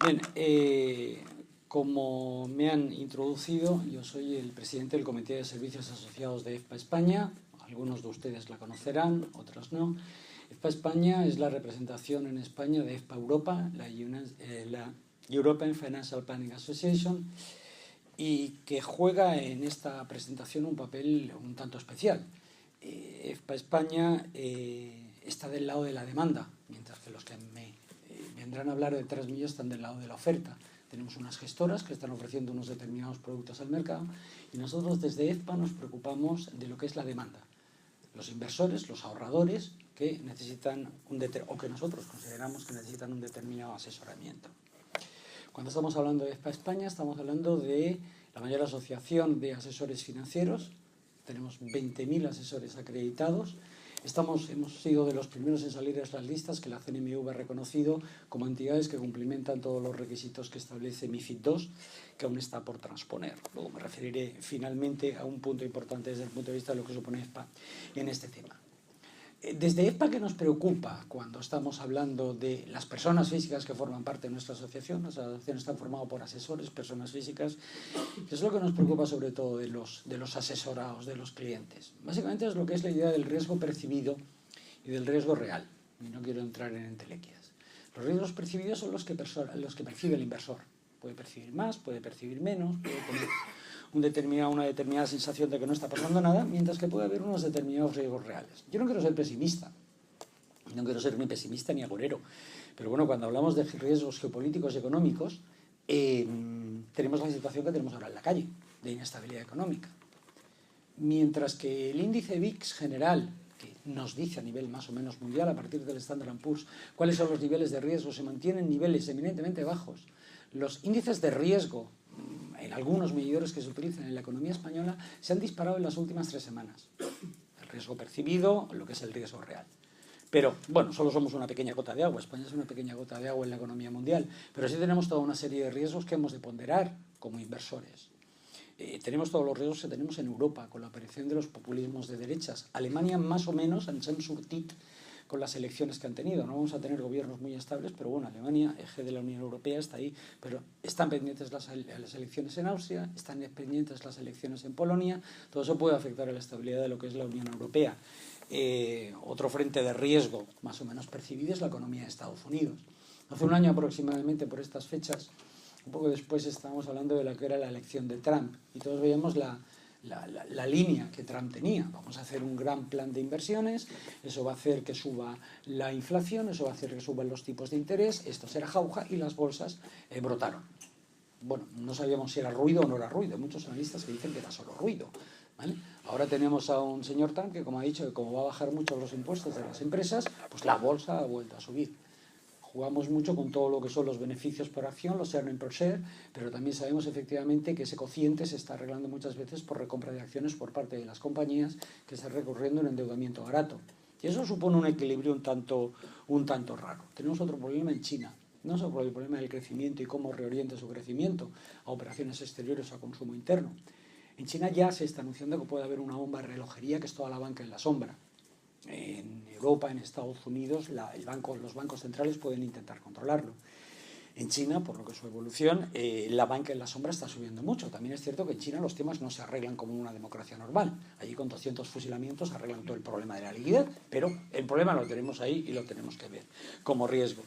Bien, como me han introducido, yo soy el presidente del Comité de Servicios Asociados de EFPA España. Algunos de ustedes la conocerán, otros no. EFPA España es la representación en España de EFPA Europa, la European Financial Planning Association, y que juega en esta presentación un papel un tanto especial. EFPA España está del lado de la demanda, mientras que los que me vendrán a hablar detrás mío están del lado de la oferta. Tenemos unas gestoras que están ofreciendo unos determinados productos al mercado y nosotros desde EFPA nos preocupamos de lo que es la demanda. Los inversores, los ahorradores que necesitan o que nosotros consideramos que necesitan un determinado asesoramiento. Cuando estamos hablando de EFPA España, estamos hablando de la mayor asociación de asesores financieros. Tenemos 20.000 asesores acreditados. Hemos sido de los primeros en salir a las listas que la CNMV ha reconocido como entidades que cumplimentan todos los requisitos que establece MiFID II, que aún está por transponer. Luego me referiré finalmente a un punto importante desde el punto de vista de lo que supone EFPA en este tema. Desde EFPA, ¿qué nos preocupa cuando estamos hablando de las personas físicas que forman parte de nuestra asociación? Nuestra asociación está formada por asesores, personas físicas. ¿Qué es lo que nos preocupa sobre todo de los asesorados, de los clientes? Básicamente es lo que es la idea del riesgo percibido y del riesgo real. Y no quiero entrar en entelequias. Los riesgos percibidos son los que percibe el inversor. Puede percibir más, puede percibir menos, puede tener una determinada sensación de que no está pasando nada, mientras que puede haber unos determinados riesgos reales. Yo no quiero ser pesimista, no quiero ser ni pesimista ni agorero, pero bueno, cuando hablamos de riesgos geopolíticos y económicos, tenemos la situación que tenemos ahora en la calle, de inestabilidad económica. Mientras que el índice VIX general, que nos dice a nivel más o menos mundial, a partir del Standard & Poor's, cuáles son los niveles de riesgo, se mantienen niveles eminentemente bajos. Los índices de riesgo, en algunos medidores que se utilizan en la economía española, se han disparado en las últimas 3 semanas. El riesgo percibido, lo que es el riesgo real. Pero, bueno, solo somos una pequeña gota de agua. España es una pequeña gota de agua en la economía mundial. Pero sí tenemos toda una serie de riesgos que hemos de ponderar como inversores. Tenemos todos los riesgos que tenemos en Europa, con la aparición de los populismos de derechas. Alemania, más o menos, han surtit con las elecciones que han tenido. No vamos a tener gobiernos muy estables, pero bueno, Alemania, eje de la Unión Europea, está ahí, pero están pendientes las elecciones en Austria, están pendientes las elecciones en Polonia, todo eso puede afectar a la estabilidad de lo que es la Unión Europea. Otro frente de riesgo más o menos percibido es la economía de Estados Unidos. Hace un año aproximadamente, por estas fechas, un poco después estábamos hablando de lo que era la elección de Trump y todos veíamos la línea que Trump tenía. Vamos a hacer un gran plan de inversiones, eso va a hacer que suba la inflación, eso va a hacer que suban los tipos de interés, esto será jauja y las bolsas brotaron. Bueno, no sabíamos si era ruido o no era ruido, hay muchos analistas que dicen que era solo ruido, ¿vale? Ahora tenemos a un señor Trump que, como ha dicho, que como va a bajar mucho los impuestos de las empresas, pues la bolsa ha vuelto a subir. Jugamos mucho con todo lo que son los beneficios por acción, los earnings per share, pero también sabemos efectivamente que ese cociente se está arreglando muchas veces por recompra de acciones por parte de las compañías que están recurriendo en endeudamiento barato. Y eso supone un equilibrio un tanto raro. Tenemos otro problema en China, no solo por el problema del crecimiento y cómo reorienta su crecimiento a operaciones exteriores o a consumo interno. En China ya se está anunciando que puede haber una bomba de relojería que es toda la banca en la sombra. En Europa, en Estados Unidos, los bancos centrales pueden intentar controlarlo. En China, por lo que es su evolución, la banca en la sombra está subiendo mucho. También es cierto que en China los temas no se arreglan como en una democracia normal. Allí con 200 fusilamientos arreglan todo el problema de la liquidez, pero el problema lo tenemos ahí y lo tenemos que ver como riesgo.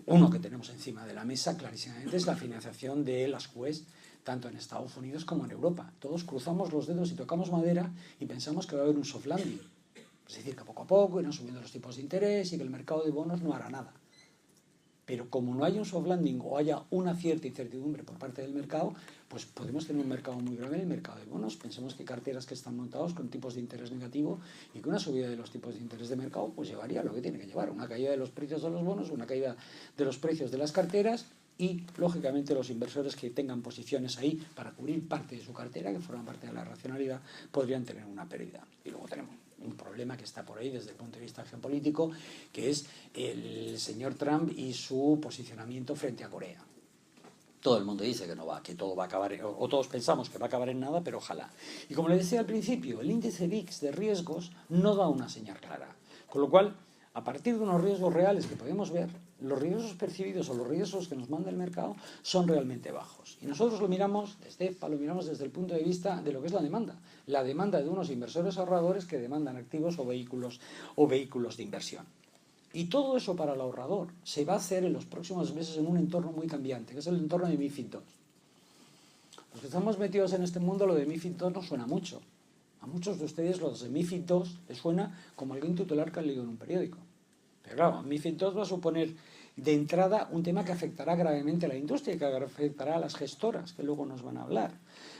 Uno que tenemos encima de la mesa clarísimamente es la financiación de las QEs, tanto en Estados Unidos como en Europa. Todos cruzamos los dedos y tocamos madera y pensamos que va a haber un soft landing. Es decir, que poco a poco irán subiendo los tipos de interés y que el mercado de bonos no hará nada. Pero como no hay un soft landing o haya una cierta incertidumbre por parte del mercado, pues podemos tener un mercado muy grave en el mercado de bonos. Pensemos que carteras que están montados con tipos de interés negativo y que una subida de los tipos de interés de mercado pues llevaría a lo que tiene que llevar, una caída de los precios de los bonos, una caída de los precios de las carteras y, lógicamente, los inversores que tengan posiciones ahí para cubrir parte de su cartera, que forman parte de la racionalidad, podrían tener una pérdida. Y luego tenemos un problema que está por ahí desde el punto de vista geopolítico, que es el señor Trump y su posicionamiento frente a Corea. Todo el mundo dice que no va, que todo va a acabar, o todos pensamos que va a acabar en nada, pero ojalá. Y como le decía al principio, el índice VIX de riesgos no da una señal clara. Con lo cual, a partir de unos riesgos reales que podemos ver, los riesgos percibidos o los riesgos que nos manda el mercado son realmente bajos. Y nosotros lo miramos desde EFPA, lo miramos desde el punto de vista de lo que es la demanda de unos inversores ahorradores que demandan activos o vehículos de inversión. Y todo eso para el ahorrador se va a hacer en los próximos meses en un entorno muy cambiante, que es el entorno de MiFID II. Los que estamos metidos en este mundo, lo de MiFID II nos suena mucho. A muchos de ustedes los de MiFID II les suena como alguien titular que han leído en un periódico. Pero claro, MiFID II va a suponer de entrada un tema que afectará gravemente a la industria y que afectará a las gestoras, que luego nos van a hablar.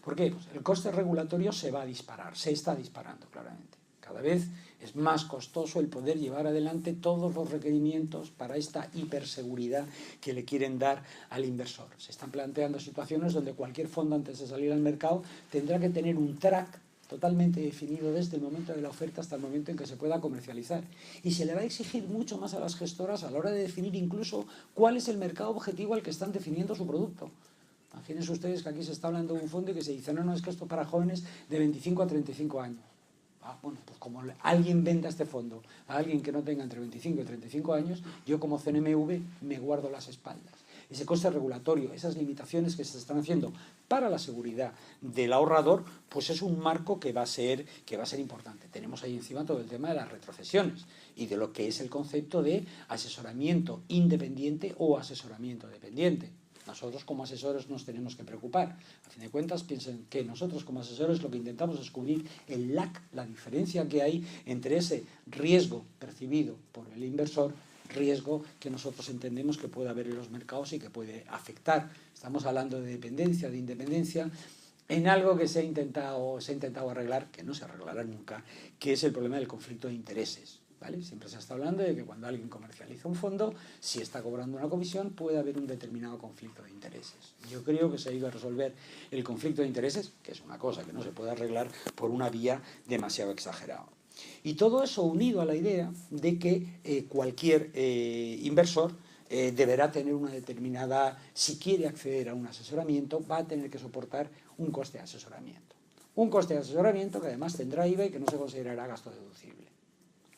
¿Por qué? Pues el coste regulatorio se va a disparar, se está disparando claramente. Cada vez es más costoso el poder llevar adelante todos los requerimientos para esta hiperseguridad que le quieren dar al inversor. Se están planteando situaciones donde cualquier fondo antes de salir al mercado tendrá que tener un track totalmente definido desde el momento de la oferta hasta el momento en que se pueda comercializar. Y se le va a exigir mucho más a las gestoras a la hora de definir incluso cuál es el mercado objetivo al que están definiendo su producto. Imagínense ustedes que aquí se está hablando de un fondo y que se dice, no, es que esto es para jóvenes de 25 a 35 años. Bueno, pues como alguien venda este fondo a alguien que no tenga entre 25 y 35 años, yo como CNMV me guardo las espaldas. Ese coste regulatorio, esas limitaciones que se están haciendo para la seguridad del ahorrador, pues es un marco que va a ser importante. Tenemos ahí encima todo el tema de las retrocesiones y de lo que es el concepto de asesoramiento independiente o asesoramiento dependiente. Nosotros como asesores nos tenemos que preocupar. A fin de cuentas, piensen que nosotros como asesores lo que intentamos es cubrir el lag, la diferencia que hay entre ese riesgo percibido por el inversor, riesgo que nosotros entendemos que puede haber en los mercados y que puede afectar. Estamos hablando de dependencia, de independencia, en algo que se ha intentado arreglar, que no se arreglará nunca, que es el problema del conflicto de intereses. ¿Vale? Siempre se está hablando de que cuando alguien comercializa un fondo, si está cobrando una comisión, puede haber un determinado conflicto de intereses. Yo creo que se ha ido a resolver el conflicto de intereses, que es una cosa que no se puede arreglar por una vía demasiado exagerada. Y todo eso unido a la idea de que cualquier inversor deberá tener una determinada, si quiere acceder a un asesoramiento, va a tener que soportar un coste de asesoramiento. Un coste de asesoramiento que además tendrá IVA y que no se considerará gasto deducible.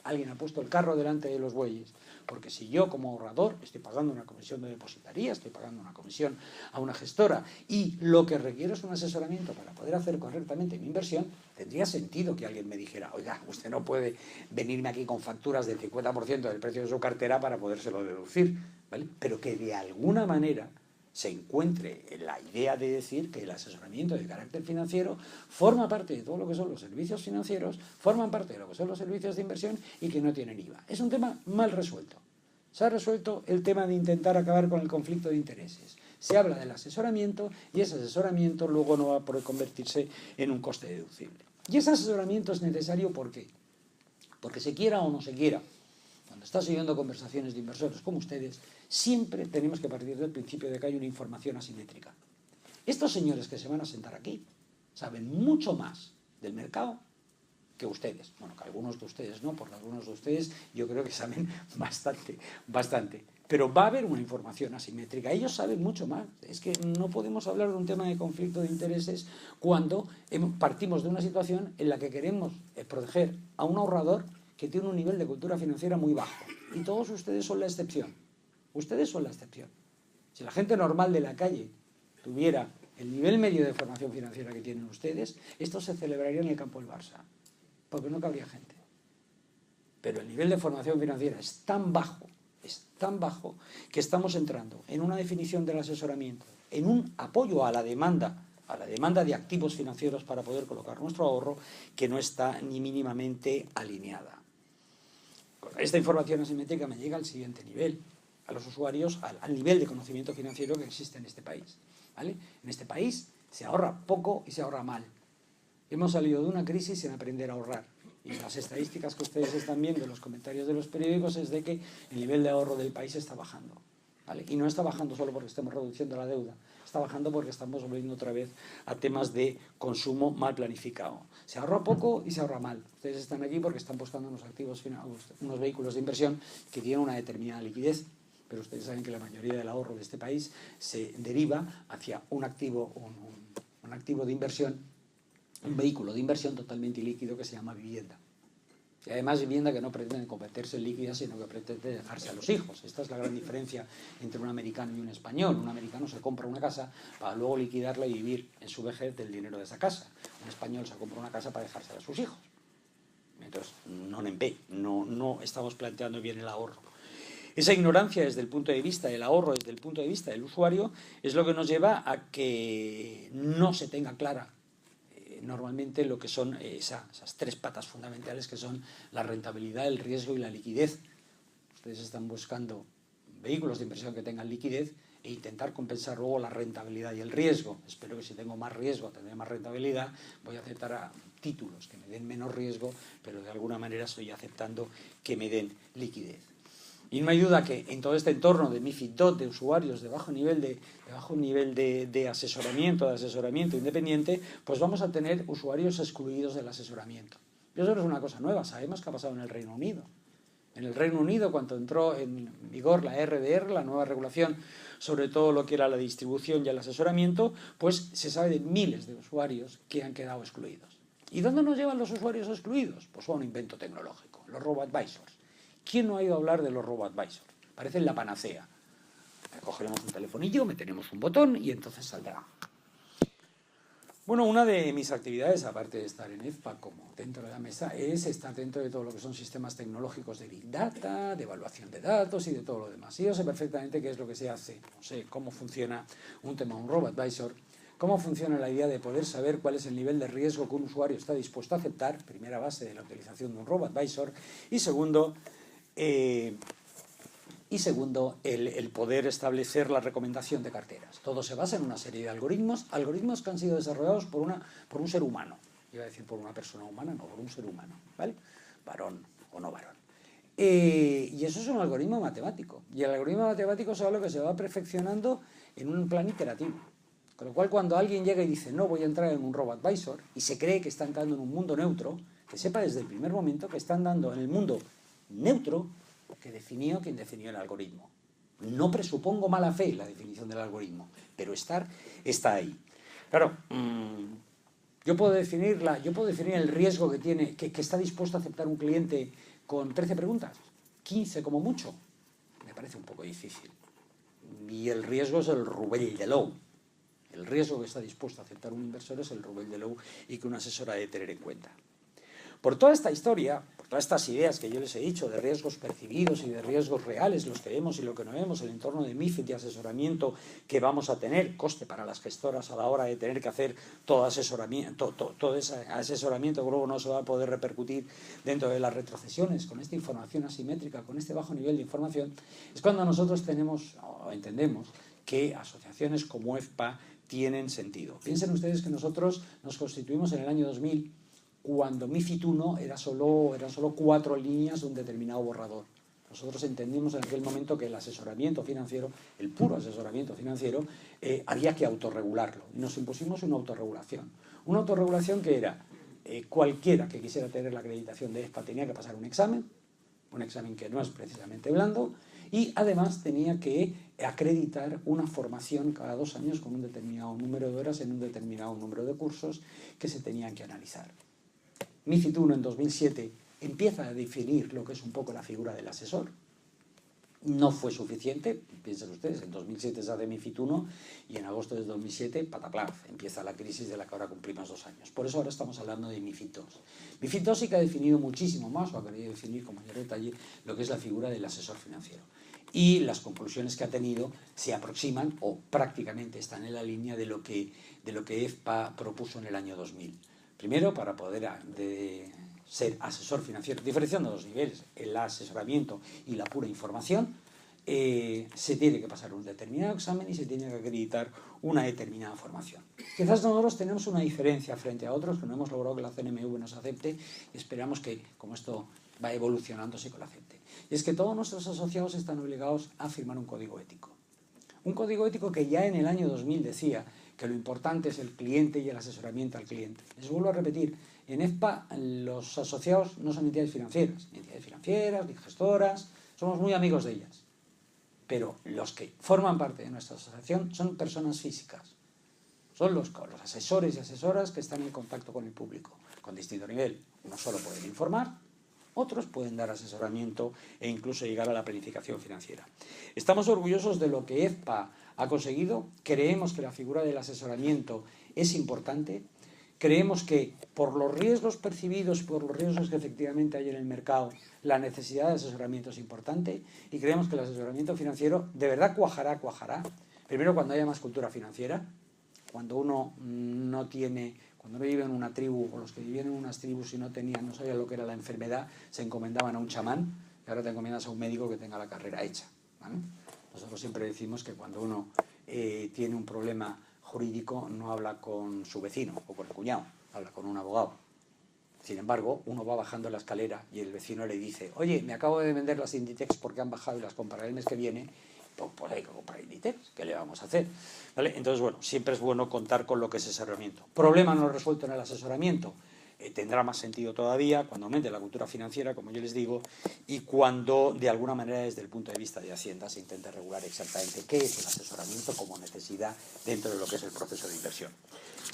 Alguien ha puesto el carro delante de los bueyes, porque si yo como ahorrador estoy pagando una comisión de depositaría, estoy pagando una comisión a una gestora y lo que requiero es un asesoramiento para poder hacer correctamente mi inversión, tendría sentido que alguien me dijera, oiga, usted no puede venirme aquí con facturas del 50% del precio de su cartera para podérselo deducir, ¿vale? Pero que de alguna manera se encuentre en la idea de decir que el asesoramiento de carácter financiero forma parte de todo lo que son los servicios financieros, forman parte de lo que son los servicios de inversión y que no tienen IVA. Es un tema mal resuelto. Se ha resuelto el tema de intentar acabar con el conflicto de intereses. Se habla del asesoramiento y ese asesoramiento luego no va a poder convertirse en un coste deducible. Y ese asesoramiento es necesario ¿por qué? Porque se quiera o no se quiera. Cuando estás oyendo conversaciones de inversores como ustedes, siempre tenemos que partir del principio de que hay una información asimétrica. Estos señores que se van a sentar aquí saben mucho más del mercado que ustedes. Bueno, que algunos de ustedes no, porque algunos de ustedes yo creo que saben bastante. Pero va a haber una información asimétrica. Ellos saben mucho más. Es que no podemos hablar de un tema de conflicto de intereses cuando partimos de una situación en la que queremos proteger a un ahorrador que tiene un nivel de cultura financiera muy bajo. Y todos ustedes son la excepción. Ustedes son la excepción. Si la gente normal de la calle tuviera el nivel medio de formación financiera que tienen ustedes, esto se celebraría en el campo del Barça, porque no cabría gente. Pero el nivel de formación financiera es tan bajo, que estamos entrando en una definición del asesoramiento, en un apoyo a la demanda de activos financieros para poder colocar nuestro ahorro, que no está ni mínimamente alineada. Esta información asimétrica me llega al siguiente nivel, a los usuarios, al nivel de conocimiento financiero que existe en este país. ¿Vale? En este país se ahorra poco y se ahorra mal. Hemos salido de una crisis sin aprender a ahorrar. Y las estadísticas que ustedes están viendo en los comentarios de los periódicos es de que el nivel de ahorro del país está bajando. ¿Vale? Y no está bajando solo porque estemos reduciendo la deuda, está bajando porque estamos volviendo otra vez a temas de consumo mal planificado. Se ahorra poco y se ahorra mal. Ustedes están aquí porque están buscando unos vehículos de inversión que tienen una determinada liquidez, pero ustedes saben que la mayoría del ahorro de este país se deriva hacia un activo de inversión, un vehículo de inversión totalmente ilíquido que se llama vivienda. Y además vivienda que no pretende convertirse en líquida, sino que pretende dejarse a los hijos. Esta es la gran diferencia entre un americano y un español. Un americano se compra una casa para luego liquidarla y vivir en su vejez del dinero de esa casa. Un español se compra una casa para dejársela a sus hijos. Entonces, no estamos planteando bien el ahorro. Esa ignorancia desde el punto de vista del ahorro, desde el punto de vista del usuario, es lo que nos lleva a que no se tenga clara normalmente lo que son esas tres patas fundamentales, que son la rentabilidad, el riesgo y la liquidez. Ustedes están buscando vehículos de inversión que tengan liquidez e intentar compensar luego la rentabilidad y el riesgo. Espero que si tengo más riesgo, tendré más rentabilidad, voy a aceptar a títulos que me den menos riesgo, pero de alguna manera estoy aceptando que me den liquidez. Y no hay duda que en todo este entorno de MiFID II, de usuarios de bajo nivel de asesoramiento independiente, pues vamos a tener usuarios excluidos del asesoramiento. Y eso no es una cosa nueva, sabemos que ha pasado en el Reino Unido. En el Reino Unido, cuando entró en vigor la RDR, la nueva regulación sobre todo lo que era la distribución y el asesoramiento, pues se sabe de miles de usuarios que han quedado excluidos. ¿Y dónde nos llevan los usuarios excluidos? Pues a un invento tecnológico, los robo-advisors. ¿Quién no ha oído hablar de los robo-advisors? Parecen la panacea. Cogeremos un telefonillo, meteremos un botón y entonces saldrá. Bueno, una de mis actividades, aparte de estar en EFPA como dentro de la mesa, es estar dentro de todo lo que son sistemas tecnológicos de Big Data, de evaluación de datos y de todo lo demás. Y yo sé perfectamente qué es lo que se hace, no sé cómo funciona un tema, un robo-advisor, cómo funciona la idea de poder saber cuál es el nivel de riesgo que un usuario está dispuesto a aceptar, primera base de la utilización de un robo-advisor, y segundo, el poder establecer la recomendación de carteras. Todo se basa en una serie de algoritmos que han sido desarrollados por un ser humano. Iba a decir por una persona humana, no, por un ser humano, ¿vale? Varón o no varón. Y eso es un algoritmo matemático. Y el algoritmo matemático es algo que se va perfeccionando en un plan iterativo. Con lo cual, cuando alguien llega y dice, no, voy a entrar en un robo-advisor, y se cree que está entrando en un mundo neutro, que sepa desde el primer momento que está andando en el mundo neutro que definió quien definió el algoritmo. No presupongo mala fe en la definición del algoritmo, pero está ahí. Claro, yo puedo definir el riesgo que tiene, que está dispuesto a aceptar un cliente con 13 preguntas, 15 como mucho. Me parece un poco difícil. Y el riesgo es el Roubaix de Lowe. El riesgo que está dispuesto a aceptar un inversor es el Roubaix de Lowe y que una asesora debe tener en cuenta. Por toda esta historia, por todas estas ideas que yo les he dicho de riesgos percibidos y de riesgos reales, los que vemos y lo que no vemos, el entorno de MiFID y asesoramiento que vamos a tener, coste para las gestoras a la hora de tener que hacer todo ese asesoramiento que luego no se va a poder repercutir dentro de las retrocesiones, con esta información asimétrica, con este bajo nivel de información, es cuando nosotros entendemos que asociaciones como EFPA tienen sentido. Piensen ustedes que nosotros nos constituimos en el año 2000, cuando MiFID I eran solo 4 líneas de un determinado borrador. Nosotros entendimos en aquel momento que el asesoramiento financiero, el puro asesoramiento financiero, había que autorregularlo. Y nos impusimos una autorregulación. Una autorregulación que era, cualquiera que quisiera tener la acreditación de EFPA tenía que pasar un examen que no es precisamente blando, y además tenía que acreditar una formación cada 2 años con un determinado número de horas en un determinado número de cursos que se tenían que analizar. MiFID I en 2007 empieza a definir lo que es un poco la figura del asesor. No fue suficiente, piensen ustedes, en 2007 se hace MiFID I y en agosto de 2007, pataplaf, empieza la crisis de la que ahora cumplimos 2 años. Por eso ahora estamos hablando de MiFID II. MiFID II sí que ha definido muchísimo más, o ha querido definir con mayor detalle, lo que es la figura del asesor financiero. Y las conclusiones que ha tenido se aproximan o prácticamente están en la línea de lo que EFPA propuso en el año 2000. Primero, para poder ser asesor financiero, diferenciando los niveles, el asesoramiento y la pura información, se tiene que pasar un determinado examen y se tiene que acreditar una determinada formación. Quizás nosotros tenemos una diferencia frente a otros que no hemos logrado que la CNMV nos acepte y esperamos que, como esto va evolucionando, sí que lo acepte. Y es que todos nuestros asociados están obligados a firmar un código ético. Un código ético que ya en el año 2000 decía que lo importante es el cliente y el asesoramiento al cliente. Les vuelvo a repetir, en EFPA los asociados no son entidades financieras, ni gestoras, somos muy amigos de ellas. Pero los que forman parte de nuestra asociación son personas físicas. Son los asesores y asesoras que están en contacto con el público, con distinto nivel. No solo pueden informar, Otros pueden dar asesoramiento e incluso llegar a la planificación financiera. Estamos orgullosos de lo que EFPA ha conseguido. Creemos que la figura del asesoramiento es importante. Creemos que por los riesgos percibidos, por los riesgos que efectivamente hay en el mercado, la necesidad de asesoramiento es importante, y creemos que el asesoramiento financiero de verdad cuajará. Primero, cuando haya más cultura financiera, cuando uno no vive en una tribu, o los que vivían en unas tribus y no sabían lo que era la enfermedad, se encomendaban a un chamán, y ahora te encomiendas a un médico que tenga la carrera hecha, ¿vale? Nosotros siempre decimos que cuando uno tiene un problema jurídico no habla con su vecino o con el cuñado, habla con un abogado. Sin embargo, uno va bajando la escalera y el vecino le dice: oye, me acabo de vender las Inditex porque han bajado y las compraré el mes que viene. Pues hay que comprar Inditex, ¿qué le vamos a hacer? ¿Vale? Entonces, bueno, siempre es bueno contar con lo que es asesoramiento. Problema no resuelto en el asesoramiento. Tendrá más sentido todavía cuando aumente la cultura financiera, como yo les digo, y cuando, de alguna manera, desde el punto de vista de Hacienda, se intente regular exactamente qué es el asesoramiento como necesidad dentro de lo que es el proceso de inversión.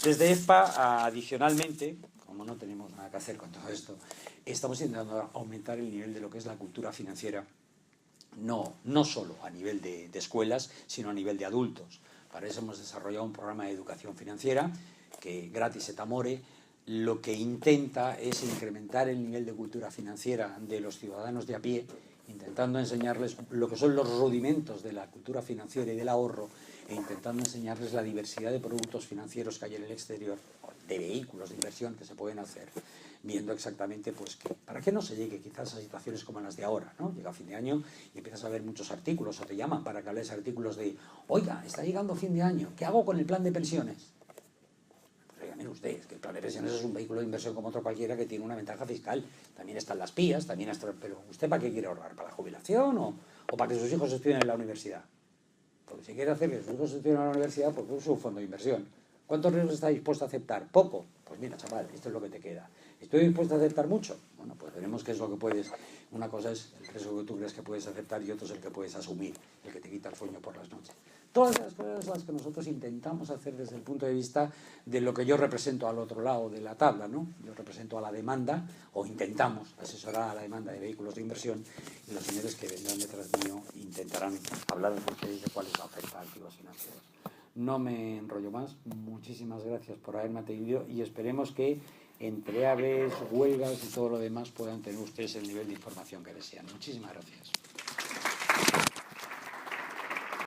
Desde EFPA, adicionalmente, como no tenemos nada que hacer con todo esto, estamos intentando aumentar el nivel de lo que es la cultura financiera, no solo a nivel de escuelas, sino a nivel de adultos. Para eso hemos desarrollado un programa de educación financiera que, gratis et amore, lo que intenta es incrementar el nivel de cultura financiera de los ciudadanos de a pie, intentando enseñarles lo que son los rudimentos de la cultura financiera y del ahorro, e intentando enseñarles la diversidad de productos financieros que hay en el exterior, de vehículos de inversión que se pueden hacer, viendo exactamente pues que para que no se llegue quizás a situaciones como las de ahora, ¿no? Llega fin de año y empiezas a ver muchos artículos, o te llaman para que hables artículos de: oiga, está llegando fin de año, ¿qué hago con el plan de pensiones? Mire usted, es que el plan de pensiones es un vehículo de inversión como otro cualquiera que tiene una ventaja fiscal. También están las PIAs, pero ¿usted para qué quiere ahorrar? ¿Para la jubilación o para que sus hijos estudien en la universidad? Porque si quiere hacer que sus hijos estudien en la universidad, pues es un fondo de inversión. ¿Cuántos riesgos está dispuesto a aceptar? Poco. Pues mira, chaval, esto es lo que te queda. ¿Estoy dispuesto a aceptar mucho? Bueno, pues veremos qué es lo que puedes. Una cosa es el riesgo que tú crees que puedes aceptar y otro es el que puedes asumir, el que te quita el sueño por las noches. Todas las cosas las que nosotros intentamos hacer desde el punto de vista de lo que yo represento al otro lado de la tabla, ¿no? Yo represento a la demanda, o intentamos asesorar a la demanda de vehículos de inversión, y los señores que vendrán detrás mío intentarán hablar con ustedes de cuál es la oferta de activos financieros. No me enrollo más. Muchísimas gracias por haberme atendido y esperemos que entre aves, huelgas y todo lo demás puedan tener ustedes el nivel de información que desean. Muchísimas gracias.